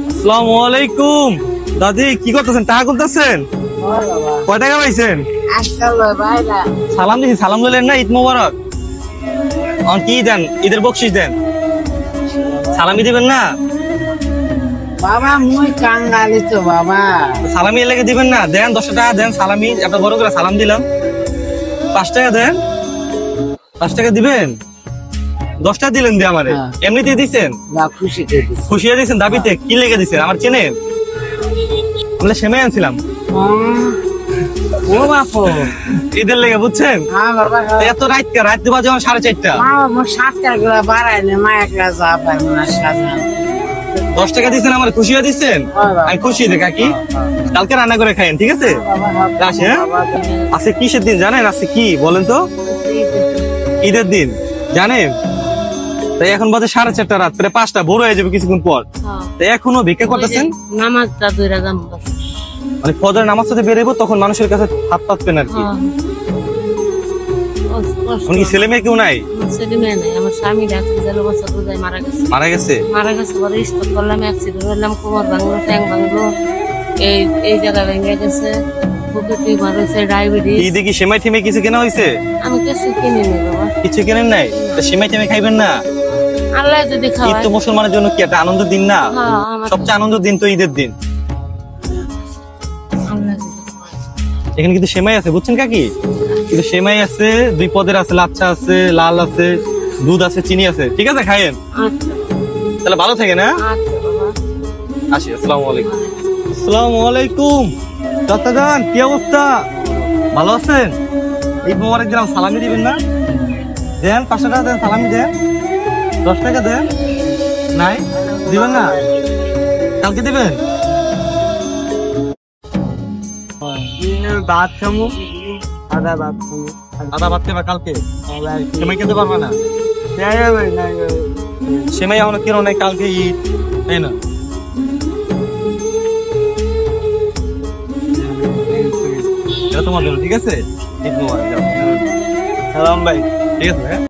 আসসালামু আলাইকুম। দাদি কি করতেছেন? টাকা করতেছেন? কয় টাকা পাইছেন? সালাম দিছি, সালাম দিলেন না? ঈদ মোবারক। কি দেন? ঈদের বকশিস দেন, সালামি দিবেন না? বাবা মুই কাঙ্গালি তো বাবা, সালামি লেগে দিবেন না? দেন 10 টাকা দেন সালামি, একটা বড় করে সালাম দিলাম। 5 টাকা দেন, 5 টাকা দিবেন। 10 টাকা দিলেন দিয়ে আমারে, এমনিতে দিছেন? না খুশি দিছি। খুশি হয়ে দিছেন? দাবিতে কি লেগে দিছেন? আমার চেনেন? আমরা সেমাই আনছিলাম ও বাপু, ঈদের লেগে, বুঝছেন? হ্যাঁ বাবা, এত রাত বাজে 4:30। মোর 7 টাকা বাড়াই না, মা একলা যা পাই না সাজা। 10 টাকা দিচ্ছেন আমার, খুশি হয়ে দিচ্ছেন? আমি খুশি রে কাকি, কালকে রান্না করে খাইন, ঠিক আছে? আসি, হ্যাঁ? আজকে কিসের দিন জানেন? আজকে কি বলেন তো? ঈদের দিন জানেন? তাই এখন বাজে 4:30 রাত, প্রায় 5টা, ভোর হয়ে যাবে কিছুক্ষণ পর। তাই এখনো ভিক্ষা করতেছেন? নামাজটা দুইরা দাম মানে ফজরের নামাজ সাথে বেরোবো, তখন মানুষের কাছে হাত পাতবেন আর কি। কি ছেলে মেয়ে কেউ নাই? ছেলে মেয়ে নাই, আমার স্বামী মারা গেছে। পরে স্টক করলাম, অ্যাক্সিডেন্ট হলাম, কোমর ভাঙলো, ট্যাং ভাঙলো, এই জায়গা ভেঙে গেছে, বুকে টিউমার হয়েছে, ডায়াবেটিস। ঈদে কি সেমাই ঠেমে কিছু কেনা হয়েছে? আমি কিছু কিনিনি বাবা। কিছু কেনেন নাই? সেমাই ঠেমে খাইবেন না? আল্লাহ যদি ঈদ খাওয়ায়। তো মুসলমানের জন্য কি একটা আনন্দের দিন না? সবচেয়ে আনন্দের দিন তো ঈদের দিন। এখানে কিন্তু সেমাই আছে, বুঝছেন কাকি? কিন্তু সেমাই আছে, 2 পদের আছে, লাচ্ছা আছে, লাল আছে, দুধ আছে, চিনি আছে, ঠিক আছে? খাইয়েন। তাহলে ভালো থাকেন, হ্যাঁ? আসি, আসসালামু আলাইকুম। আসসালামু আলাইকুম। চাচাজান, কি অবস্থা? ভালো আছেন? ঈদ মোবারক দিলাম, সালামি দিবেন না? দেন 5 টাকা দেন, সালামি দেন। 10 টাকা দেন। নাই দিবেন না? কালকে দিবেন? ভাত খামু, আদা ভাত খামু, আদা ভাত খাবা কালকে? সেমাই খেতে পারবে না? সেমাই এখনো কেন নাই, কালকে ঈদ, তাই না? এটা তোমার জন্য, ঠিক আছে? ঈদ মোবারক। যাও সালাম ভাই, ঠিক আছে? হ্যাঁ।